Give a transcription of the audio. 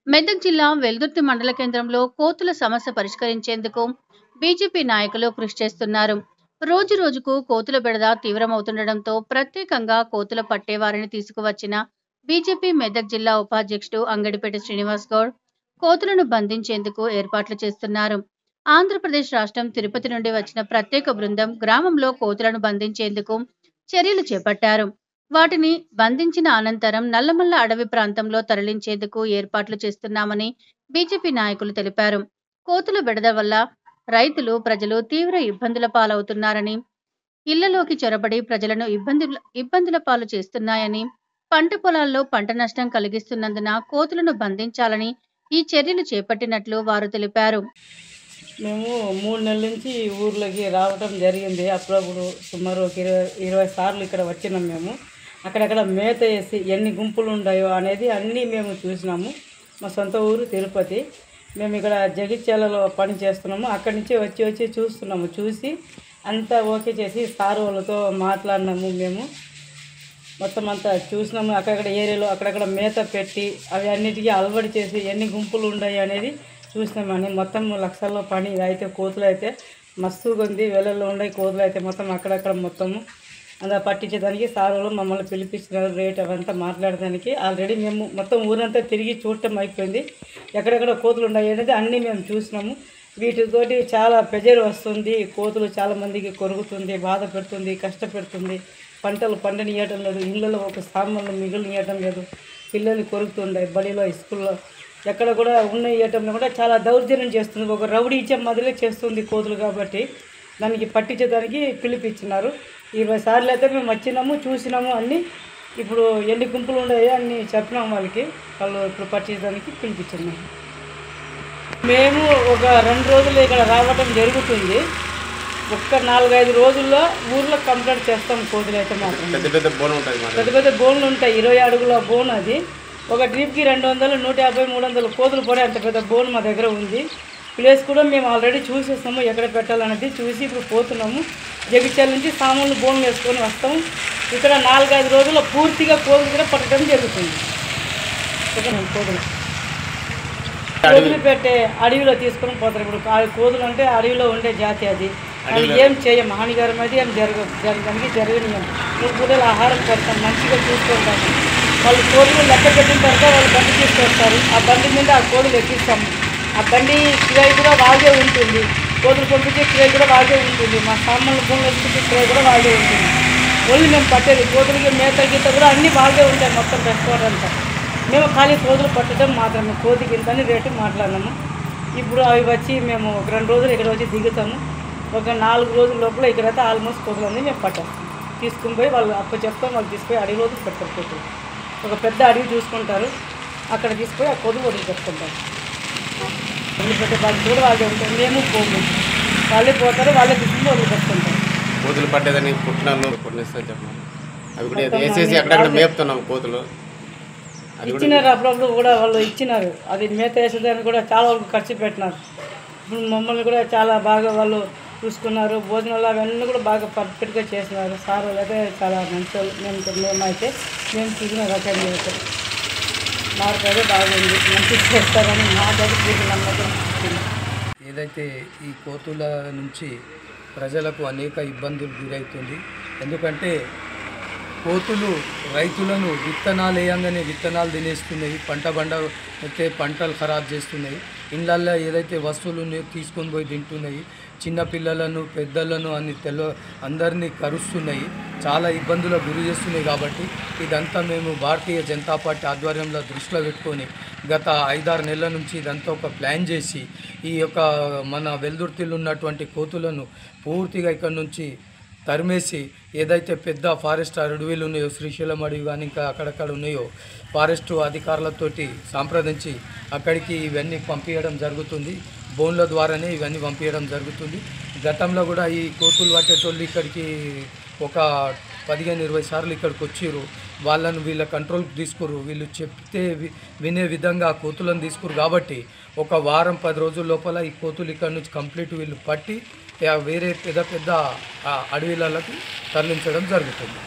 మెదక్ జిల్లా వెల్దుర్తి మండల కేంద్రంలో కోతుల సమస్య పరిష్కరించేందుకు బీజేపీ నాయకులు కృషి చేస్తున్నారు. రోజు రోజుకు కోతుల బెడద తీవ్రమవుతుండటంతో ప్రత్యేకంగా కోతుల పట్టేవారిని తీసుకువచ్చిన బీజేపీ మెదక్ జిల్లా ఉపాధ్యక్షుడు అంగడిపేట శ్రీనివాస్ గౌడ్ కోతులను బంధించేందుకు ఏర్పాట్లు చేస్తున్నారు. ఆంధ్రప్రదేశ్ రాష్ట్రం తిరుపతి నుండి వచ్చిన ప్రత్యేక బృందం గ్రామంలో కోతులను బంధించేందుకు చర్యలు చేపట్టారు. వాటిని బంధించిన అనంతరం నల్లమల్ల అడవి ప్రాంతంలో తరలించేందుకు ఏర్పాట్లు చేస్తున్నామని బీజేపీ నాయకులు తెలిపారు. కోతుల బెడద వల్ల రైతులు, ప్రజలు తీవ్ర ఇబ్బందుల పాలవుతున్నారని, ఇళ్లలోకి చొరబడి ప్రజలను ఇబ్బందుల పాలు చేస్తున్నాయని, పంట పొలాల్లో పంట నష్టం కలిగిస్తున్నందున కోతులను బంధించాలని ఈ చర్యలు చేపట్టినట్లు వారు తెలిపారు. మేము 3 నెలల నుంచి ఊర్లోకి రావడం జరిగింది. అప్పుడప్పుడు సుమారు ఒక 20 సార్లు ఇక్కడ వచ్చినాం. మేము అక్కడక్కడ మేత వేసి ఎన్ని గుంపులు ఉన్నాయో అనేది అన్నీ మేము చూసినాము. మా సొంత ఊరు తిరుపతి. మేము ఇక్కడ జగిత్యాలలో పని చేస్తున్నాము. అక్కడి నుంచి వచ్చి చూస్తున్నాము. చూసి అంతా ఓకే చేసి సార్ వాళ్ళతో మాట్లాడినాము. మేము మొత్తం అంతా చూసినాము. అక్కడక్కడ ఏరియాలో అక్కడక్కడ మేత పెట్టి అవి అన్నిటికీ అలవాటు చేసి ఎన్ని గుంపులు ఉన్నాయి అనేది చూసినామని. మొత్తం లక్షల్లో పని అయితే కోతులు అయితే మస్తుగా ఉంది. వేలల్లో ఉన్నాయి కోతులు అయితే మొత్తం అక్కడక్కడ మొత్తము అంతా పట్టించేదానికి సార్ వాళ్ళు మమ్మల్ని పిలిపిస్తున్నారు. రేట్ అవంతా మాట్లాడడానికి ఆల్రెడీ మేము మొత్తం ఊరంతా తిరిగి చూడటం అయిపోయింది. ఎక్కడెక్కడ కోతులు ఉన్నాయి అనేది అన్నీ మేము చూసినాము. వీటితోటి చాలా ప్రెజర్ వస్తుంది. కోతులు చాలామందికి కొరుకుతుంది, బాధ పెడుతుంది, కష్టపెడుతుంది. పంటలు పండనియటం లేదు, ఇళ్ళలో ఒక సామాన్లు మిగిలియటం లేదు, పిల్లలు కొరుకుతుండే బడిలో స్కూల్లో ఎక్కడ కూడా ఉన్న ఇవ్వటంలో కూడా చాలా దౌర్జన్యం చేస్తుంది. ఒక రౌడీ ఇచ్చే మొదలే చేస్తుంది కోతులు. కాబట్టి దానికి పట్టించేదానికి పిలిపించినారు. 20 సార్లు అయితే మేము వచ్చినాము, చూసినాము అన్నీ. ఇప్పుడు ఎన్ని గుంపులు ఉన్నాయో అన్నీ చెప్పినాము వాళ్ళకి. వాళ్ళు ఇప్పుడు పట్టించడానికి పిలిపించున్నాము. మేము ఒక 2 రోజులు ఇక్కడ రావటం జరుగుతుంది. ఒక్క 4-5 రోజుల్లో ఊర్లో కంప్లీట్ చేస్తాం. కోతులు అయితే మాత్రం పెద్ద పెద్ద బోన్లు ఉంటాయి. 20 అడుగుల బోన్ అది. ఒక ట్రిప్కి 200, 150, 300 కోతులు పడే అంత పెద్ద బోన్ మా దగ్గర ఉంది. ప్లేస్ కూడా మేము ఆల్రెడీ చూసేస్తాము ఎక్కడ పెట్టాలనేది. చూసి ఇప్పుడు పోతున్నాము. జగిత్యాల నుంచి సామాన్లు బోన్లు వేసుకొని వస్తాము. ఇక్కడ 4-5 రోజుల్లో పూర్తిగా కోతులు కూడా పట్టడం జరుగుతుంది. కోతులు పెట్టే అడవిలో తీసుకొని పోతారు. ఇప్పుడు కోతులు అంటే అడవిలో ఉండే జాతి అది. అది ఏం చేయం, హానికరం అయితే ఏం జరగడానికి జరగనియం. 3 పూటలు ఆహారం పెడతాం, మంచిగా చూసుకుంటాము. వాళ్ళు కోతులు లెక్క పెట్టిన తర్వాత వాళ్ళు బండి తీసుకొస్తారు. ఆ బండి మీద ఆ కోతులు ఎక్కిస్తాము. ఆ బండి కిరాయి కూడా వాగే ఉంటుంది. కోతులు పంపించే కిరాయి కూడా వాగే ఉంటుంది. మా సామాన్లు భూములు వేసుకుంటే కిరాయి కూడా వాగే ఉంటుంది. ఓన్లీ మేము పట్టేది కోతులకి మేత గీత కూడా అన్నీ వాగే ఉంటాయి. మొత్తం రెస్టారెంట్ అంతా మేము ఖాళీ కోతులు పట్టడం మాత్రమే. కోతి గింతని రేటు మాట్లాడినాము. ఇప్పుడు అవి వచ్చి మేము ఒక 2 రోజులు ఇక్కడ వచ్చి దిగుతాము. ఒక 4 రోజుల లోపల ఇక్కడైతే ఆల్మోస్ట్ కోతులు అన్నీ మేము పట్టేస్తాం. తీసుకుని పోయి వాళ్ళు చెప్తాం. వాళ్ళు తీసుకుపోయి అడవి రోజు పెడతారు. కోతులు ఒక పెద్ద అడవి చూసుకుంటారు. అక్కడ తీసుకుపోయి ఆ కోతులు వదిలిపెట్టుకుంటారు. వదిలిపెట్టే వాళ్ళు కూడా వాళ్ళే ఉంటారు. మేము పోము, వాళ్ళే పోతారు. వాళ్ళే తీసుకుని వదిలిపెట్టుకుంటారు. కోతులు పట్టేదని పుట్టినాలు అవి కూడా వేసేసి అక్కడక్కడ మేపుతున్నాం. కోతులు ఇచ్చినారు, అప్పుడప్పుడు కూడా వాళ్ళు ఇచ్చినారు. అది మేత వేసేదానికి కూడా చాలా వరకు ఖర్చు పెట్టినారు. మమ్మల్ని కూడా చాలా బాగా వాళ్ళు చూసుకున్నారు. భోజనాలు అవన్నీ కూడా బాగా పర్ఫెక్ట్గా చేసినారు. సార్ అయితే చాలా మంచి వాళ్ళు. మేమైతే మేము చూసిన రకంగా అయితే మార్పు అయితే బాగుంది. మంచి చేస్తారని మాకైతే పూర్తి నమ్మకం. ఏదైతే ఈ కోతుల నుంచి ప్రజలకు అనేక ఇబ్బందులు గురవుతుంది. ఎందుకంటే కోతులు రైతులను విత్తనాలు వేయంగానే విత్తనాలు తినేస్తున్నాయి. అయితే పంటలు ఖరాబ్ చేస్తున్నాయి. ఇళ్ళల్లో ఏదైతే వస్తువులు ఉన్నాయో తీసుకొని పోయి తింటున్నాయి. చిన్నపిల్లలను, పెద్దలను అందరినీ కరుస్తున్నాయి. చాలా ఇబ్బందులకు గురి చేస్తున్నాయి. కాబట్టి ఇదంతా మేము భారతీయ జనతా పార్టీ ఆధ్వర్యంలో దృష్టిలో పెట్టుకొని గత 5-6 నెలల నుంచి ఇదంతా ఒక ప్లాన్ చేసి ఈ యొక్క మన వెల్దుర్తిలో ఉన్నటువంటి కోతులను పూర్తిగా ఇక్కడ నుంచి తరిమేసి ఏదైతే పెద్ద ఫారెస్ట్ అడవిలు ఉన్నాయో, శ్రీశైలం అడవి కానీ ఇంకా అక్కడక్కడ ఉన్నాయో, ఫారెస్టు అధికారులతోటి సంప్రదించి అక్కడికి ఇవన్నీ పంపించడం జరుగుతుంది. బోన్ల ద్వారానే ఇవన్నీ పంపించడం జరుగుతుంది. గతంలో కూడా ఈ కోతులు పట్టేటోళ్ళు ఇక్కడికి ఒక 15-20 సార్లు ఇక్కడికి వచ్చిర్రు. వాళ్ళను వీళ్ళ కంట్రోల్కి తీసుకురు. వీళ్ళు చెప్తే వినే విధంగా కోతులను తీసుకురు. కాబట్టి ఒక వారం 10 రోజుల లోపల ఈ కోతులు ఇక్కడ నుంచి కంప్లీట్ వీళ్ళు పట్టి వేరే పెద్ద అడవిలకు తరలించడం జరుగుతుంది.